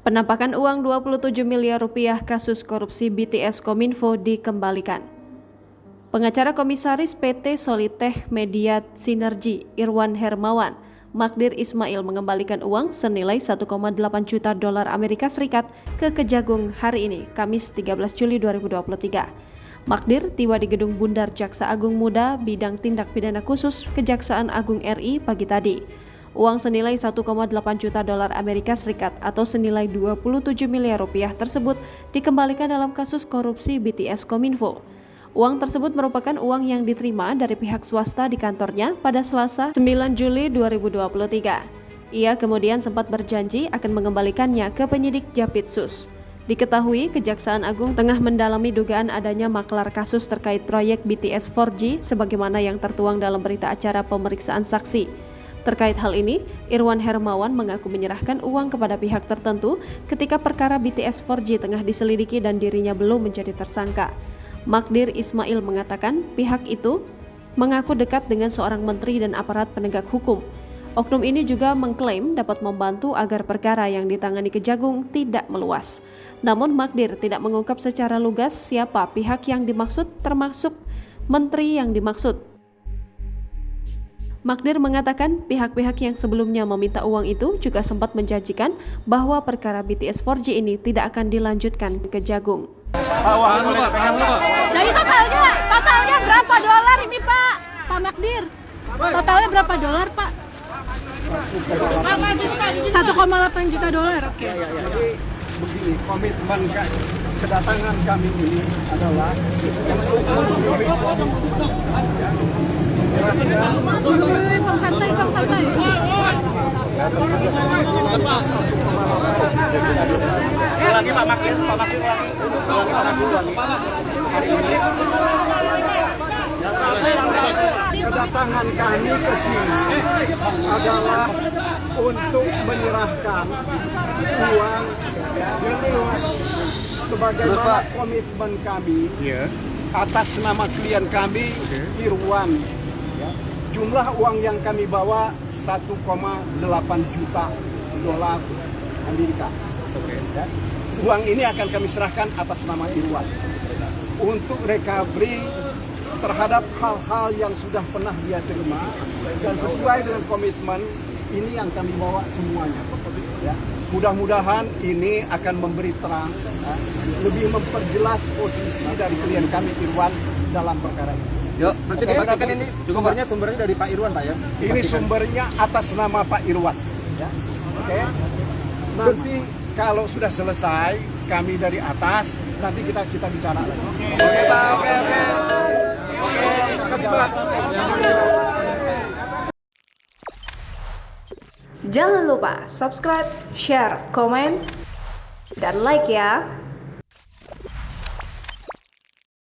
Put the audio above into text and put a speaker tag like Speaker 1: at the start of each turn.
Speaker 1: Penampakan uang 27 miliar rupiah kasus korupsi BTS Kominfo dikembalikan. Pengacara Komisaris PT Solitech Media Sinergi Irwan Hermawan, Magdir Ismail mengembalikan uang senilai 1,8 juta dolar Amerika Serikat ke Kejagung hari ini, Kamis 13 Juli 2023. Magdir tiba di Gedung Bundar Jaksa Agung Muda Bidang Tindak Pidana Khusus Kejaksaan Agung RI pagi tadi. Uang senilai 1,8 juta dolar Amerika Serikat atau senilai 27 miliar rupiah tersebut dikembalikan dalam kasus korupsi BTS Kominfo. Uang tersebut merupakan uang yang diterima dari pihak swasta di kantornya pada Selasa 9 Juli 2023. Ia kemudian sempat berjanji akan mengembalikannya ke penyidik Japitsus. Diketahui Kejaksaan Agung tengah mendalami dugaan adanya maklar kasus terkait proyek BTS 4G sebagaimana yang tertuang dalam berita acara pemeriksaan saksi. Terkait hal ini, Irwan Hermawan mengaku menyerahkan uang kepada pihak tertentu ketika perkara BTS 4G tengah diselidiki dan dirinya belum menjadi tersangka. Magdir Ismail mengatakan pihak itu mengaku dekat dengan seorang menteri dan aparat penegak hukum. Oknum ini juga mengklaim dapat membantu agar perkara yang ditangani Kejagung tidak meluas. Namun Magdir tidak mengungkap secara lugas siapa pihak yang dimaksud termasuk menteri yang dimaksud. Magdir mengatakan pihak-pihak yang sebelumnya meminta uang itu juga sempat menjanjikan bahwa perkara BTS 4G ini tidak akan dilanjutkan ke Kejagung.
Speaker 2: Jadi totalnya berapa dolar ini Pak Magdir? Totalnya berapa dolar Pak? 1,8 juta dolar. Oke.
Speaker 3: Jadi begini, komitmen kedatangan kami ini adalah
Speaker 2: santai.
Speaker 3: Lagi Pak Magdir ulangi. Kedatangan kami ke sini adalah untuk menyerahkan uang sebagaimana komitmen kami atas nama klien kami Irwan. Jumlah uang yang kami bawa 1,8 juta dolar Amerika. Uang ini akan kami serahkan atas nama Irwan untuk recovery terhadap hal-hal yang sudah pernah dia terima dan sesuai dengan komitmen ini yang kami bawa semuanya. Mudah-mudahan ini akan memberi terang, lebih memperjelas posisi dari klien kami Irwan dalam perkara ini.
Speaker 4: Yuk, berarti dipastikan ini sumbernya dari Pak Irwan, Pak ya?
Speaker 3: Ini sumbernya atas nama Pak Irwan. Oke. Nanti kalau sudah selesai kami dari atas, nanti kita bicara lagi.
Speaker 4: Oke, Pak. Oke.
Speaker 1: Jangan lupa subscribe, share, komen, dan like ya.